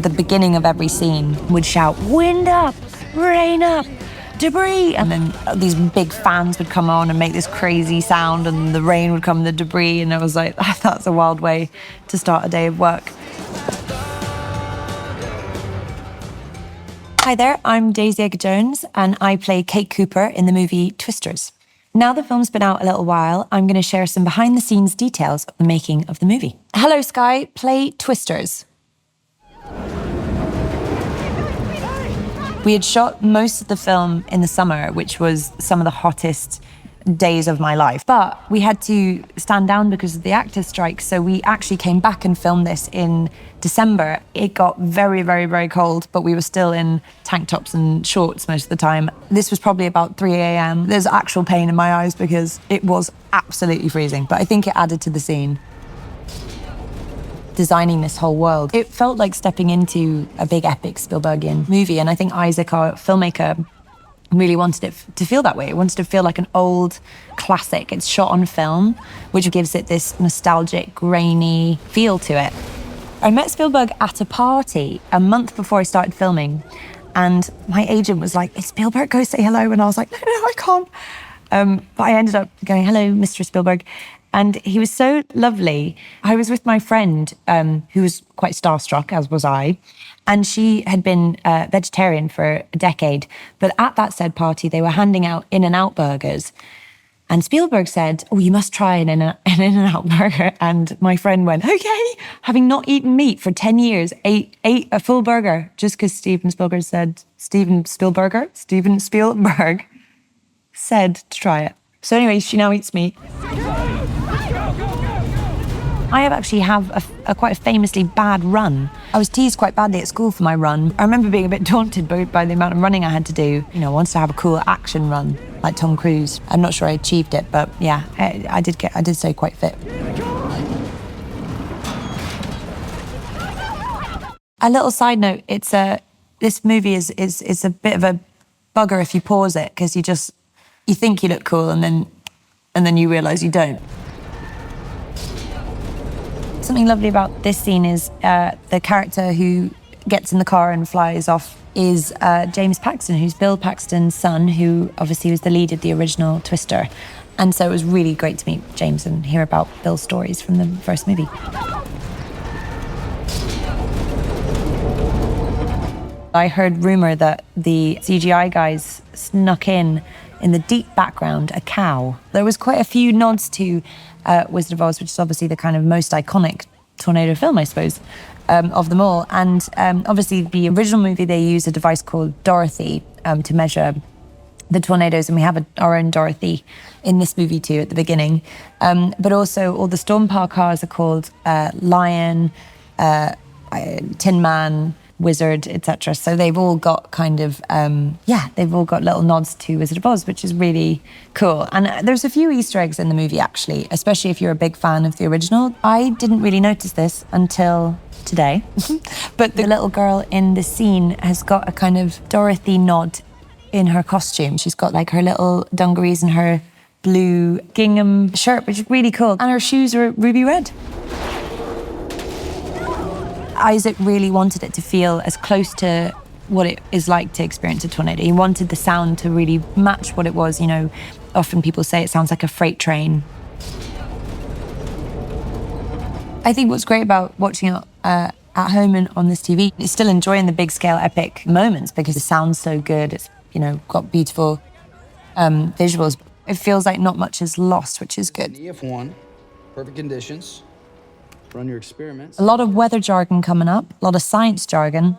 at the beginning of every scene, would shout, "Wind up, rain up, debris," and then these big fans would come on and make this crazy sound, and the rain would come, the debris, and it was like, that's a wild way to start a day of work. Hi there, I'm Daisy Edgar-Jones, and I play Kate Cooper in the movie Twisters. Now the film's been out a little while, I'm going to share some behind-the-scenes details of the making of the movie. Hello, Sky, play Twisters. We had shot most of the film in the summer, which was some of the hottest days of my life. But we had to stand down because of the actors' strike, so we actually came back and filmed this in December. It got very, very, very cold, but we were still in tank tops and shorts most of the time. This was probably about 3 a.m. There's actual pain in my eyes because it was absolutely freezing, but I think it added to the scene. Designing this whole world, it felt like stepping into a big epic Spielbergian movie, and I think Isaac, our filmmaker, really wanted it to feel that way. It wanted to feel like an old classic. It's shot on film, which gives it this nostalgic, grainy feel to it. I met Spielberg at a party a month before I started filming, and my agent was like, "Is Spielberg, go say hello," and I was like, no, I can't. But I ended up going, "Hello, Mr. Spielberg." And he was so lovely. I was with my friend, who was quite starstruck, as was I, and she had been vegetarian for a decade. But at that said party, they were handing out In-N-Out burgers. And Spielberg said, "Oh, you must try an In-N-Out burger." And my friend went, "Okay," having not eaten meat for 10 years, ate a full burger just because Steven Spielberg said to try it. So anyway, she now eats meat. I have quite a famously bad run. I was teased quite badly at school for my run. I remember being a bit daunted by the amount of running I had to do. You know, I wanted to have a cool action run, like Tom Cruise. I'm not sure I achieved it, but yeah, I did stay quite fit. A little side note, this movie is a bit of a bugger if you pause it, because you think you look cool and then you realise you don't. Something lovely about this scene is the character who gets in the car and flies off is James Paxton, who's Bill Paxton's son, who obviously was the lead of the original Twister. And so it was really great to meet James and hear about Bill's stories from the first movie. I heard rumour that the CGI guys snuck in the deep background, a cow. There was quite a few nods to Wizard of Oz, which is obviously the kind of most iconic tornado film, I suppose, of them all. And obviously the original movie, they used a device called Dorothy to measure the tornadoes, and we have our own Dorothy in this movie too at the beginning. But also all the Stormpark cars are called Lion, Tin Man, Wizard, etc. So they've all got kind of, they've all got little nods to Wizard of Oz, which is really cool. And there's a few Easter eggs in the movie, actually, especially if you're a big fan of the original. I didn't really notice this until today, but the little girl in the scene has got a kind of Dorothy nod in her costume. She's got like her little dungarees and her blue gingham shirt, which is really cool. And her shoes are ruby red. Isaac really wanted it to feel as close to what it is like to experience a tornado. He wanted the sound to really match what it was. You know, often people say it sounds like a freight train. I think what's great about watching it at home and on this TV is still enjoying the big scale epic moments because it sounds so good. It's, you know, got beautiful visuals. It feels like not much is lost, which is good. EF1, perfect conditions. Run your experiments. A lot of weather jargon coming up, a lot of science jargon,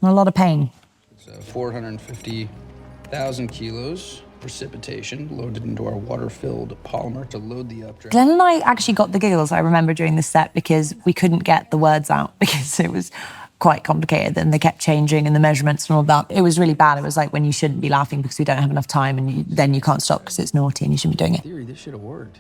and a lot of pain. It's 450,000 kilos precipitation loaded into our water-filled polymer to load the updraft. Glenn and I actually got the giggles, I remember, during the set because we couldn't get the words out because it was quite complicated and they kept changing and the measurements and all that. It was really bad. It was like when you shouldn't be laughing because we don't have enough time and then you can't stop because it's naughty and you shouldn't be doing it. In theory, this should have worked.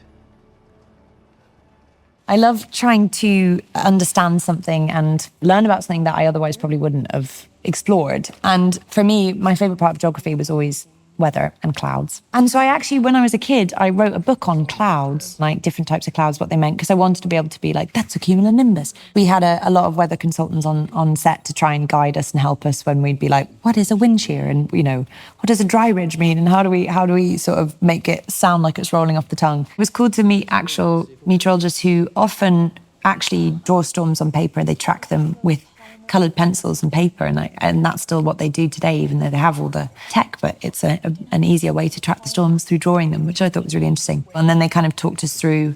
I love trying to understand something and learn about something that I otherwise probably wouldn't have explored. And for me, my favourite part of geography was always weather and clouds. And so I actually, when I was a kid, I wrote a book on clouds, like different types of clouds, what they meant, because I wanted to be able to be like, that's a cumulonimbus. We had a lot of weather consultants on set to try and guide us and help us when we'd be like, what is a wind shear? And, what does a dry ridge mean? And how do we sort of make it sound like it's rolling off the tongue? It was cool to meet actual meteorologists who often actually draw storms on paper. They track them with coloured pencils and paper, and that's still what they do today, even though they have all the tech, but it's an easier way to track the storms through drawing them, which I thought was really interesting. And then they kind of talked us through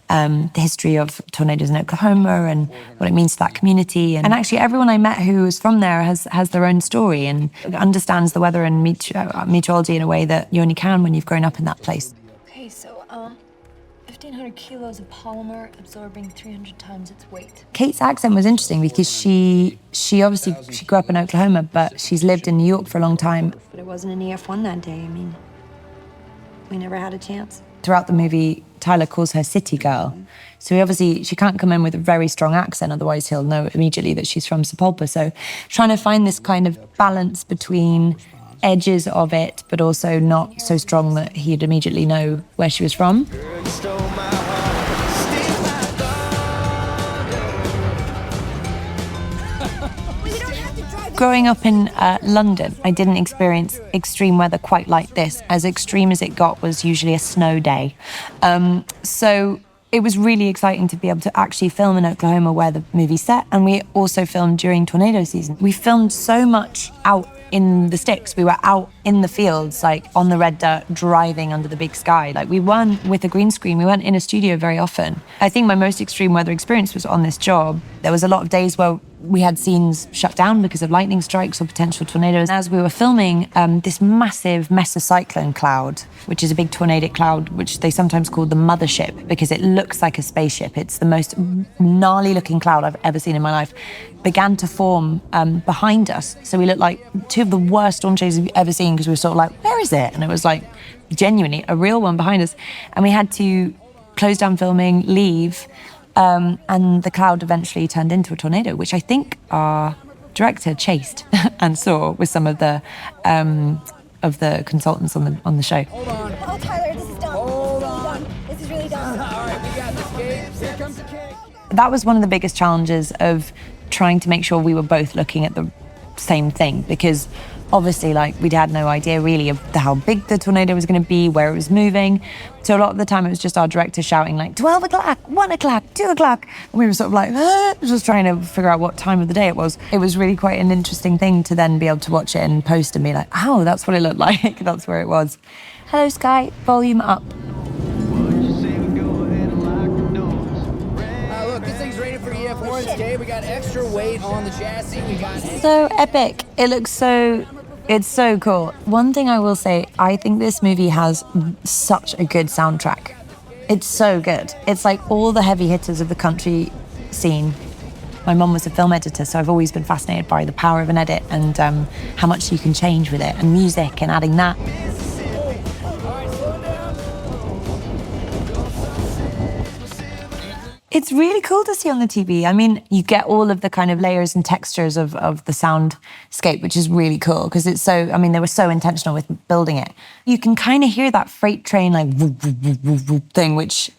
the history of tornadoes in Oklahoma and what it means to that community. And actually everyone I met who was from there has their own story and understands the weather and meteorology in a way that you only can when you've grown up in that place. Okay, so 1,500 kilos of polymer absorbing 300 times its weight. Kate's accent was interesting because she obviously grew up in Oklahoma, but she's lived in New York for a long time. But it wasn't an EF1 that day. I mean, we never had a chance. Throughout the movie, Tyler calls her city girl. So she can't come in with a very strong accent, otherwise he'll know immediately that she's from Sepulpa. So trying to find this kind of balance between edges of it, but also not so strong that he'd immediately know where she was from. Growing up in London, I didn't experience extreme weather quite like this. As extreme as it got was usually a snow day. So it was really exciting to be able to actually film in Oklahoma where the movie's set, and we also filmed during tornado season. We filmed so much out in the sticks. We were out in the fields, like on the red dirt, driving under the big sky. Like we weren't with a green screen, we weren't in a studio very often. I think my most extreme weather experience was on this job. There was a lot of days where we had scenes shut down because of lightning strikes or potential tornadoes. As we were filming, this massive mesocyclone cloud, which is a big tornadic cloud, which they sometimes call the mothership because it looks like a spaceship. It's the most gnarly looking cloud I've ever seen in my life, began to form behind us. So we looked like two of the worst storm chasers we've ever seen because we were sort of like, where is it? And it was like genuinely a real one behind us. And we had to close down filming, leave, and the cloud eventually turned into a tornado, which I think our director chased and saw with some of the consultants on the show. Hold on. Oh, Tyler, this is done. Hold on. This is really done. All right, we got this, Kate. Here comes the cake. That was one of the biggest challenges of trying to make sure we were both looking at the same thing, because obviously, we'd had no idea really of how big the tornado was going to be, where it was moving. So a lot of the time it was just our director shouting 12 o'clock, 1 o'clock, 2 o'clock. And we were sort of just trying to figure out what time of the day it was. It was really quite an interesting thing to then be able to watch it and post and be like, oh, that's what it looked like. That's where it was. Hello, Sky, volume up. Look, this thing's rated for EF1s, okay? We got extra weight on the chassis. We got So epic. It looks so... It's so cool. One thing I will say, I think this movie has such a good soundtrack. It's so good. It's like all the heavy hitters of the country scene. My mum was a film editor, so I've always been fascinated by the power of an edit and how much you can change with it, and music and adding that. It's really cool to see on the TV. I mean, you get all of the kind of layers and textures of the soundscape, which is really cool because it's so, they were so intentional with building it. You can kind of hear that freight train whoop, whoop, whoop, whoop, whoop thing, which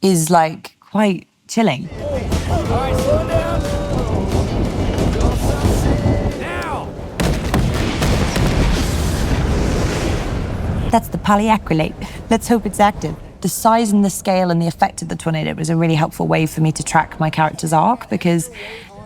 is quite chilling. All right, slow down. Now. That's the polyacrylate. Let's hope it's active. The size and the scale and the effect of the tornado was a really helpful way for me to track my character's arc, because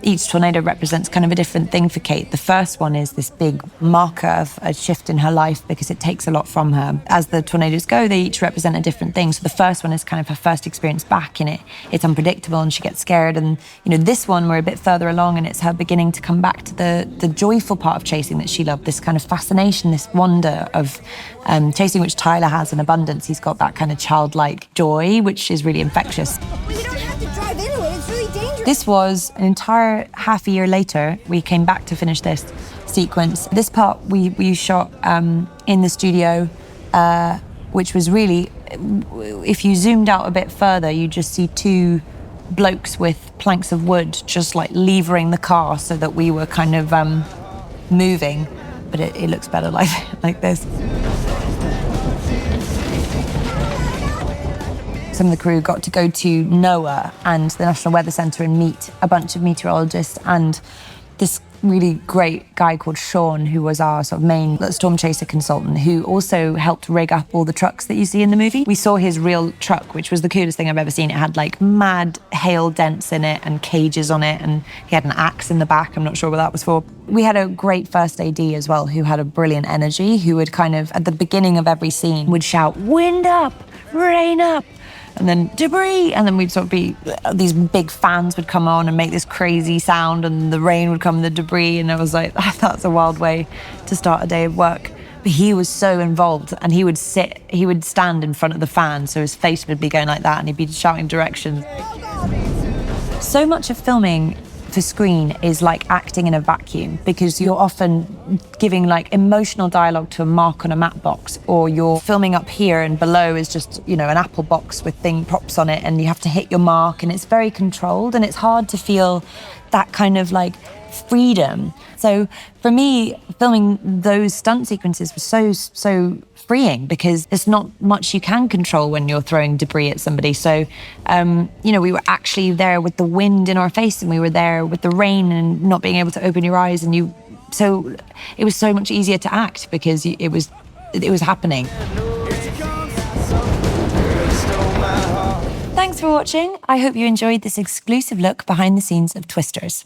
each tornado represents kind of a different thing for Kate. The first one is this big marker of a shift in her life because it takes a lot from her. As the tornadoes go, they each represent a different thing. So the first one is kind of her first experience back, and it's unpredictable and she gets scared. And this one, we're a bit further along and it's her beginning to come back to the joyful part of chasing that she loved, this kind of fascination, this wonder of chasing, which Tyler has in abundance. He's got that kind of childlike joy, which is really infectious. We don't have to drive into it. It's really dangerous. This was an entire half a year later. We came back to finish this sequence. This part we shot in the studio, which was really, if you zoomed out a bit further, you just see two blokes with planks of wood just levering the car so that we were kind of moving. But it looks better like this. some of the crew got to go to NOAA and the National Weather Centre and meet a bunch of meteorologists and this really great guy called Sean, who was our sort of main storm chaser consultant, who also helped rig up all the trucks that you see in the movie. We saw his real truck, which was the coolest thing I've ever seen. It had like mad hail dents in it and cages on it, and he had an axe in the back. I'm not sure what that was for. We had a great first AD as well, who had a brilliant energy, who would kind of, at the beginning of every scene, would shout, "Wind up, rain up," and then debris, and then we'd sort of be, these big fans would come on and make this crazy sound, and the rain would come, the debris, and I was like, that's a wild way to start a day of work. But he was so involved, and he would stand in front of the fan, so his face would be going like that, and he'd be shouting directions. So much of filming for screen is like acting in a vacuum, because you're often giving like emotional dialogue to a mark on a matte box, or you're filming up here and below is just, you know, an apple box with props on it, and you have to hit your mark, and it's very controlled, and it's hard to feel that kind of like freedom. So for me, filming those stunt sequences was so freeing, because there's not much you can control when you're throwing debris at somebody. So, you know, we were actually there with the wind in our face, and we were there with the rain and not being able to open your eyes, and so it was so much easier to act because it was happening. Thanks for watching. I hope you enjoyed this exclusive look behind the scenes of Twisters.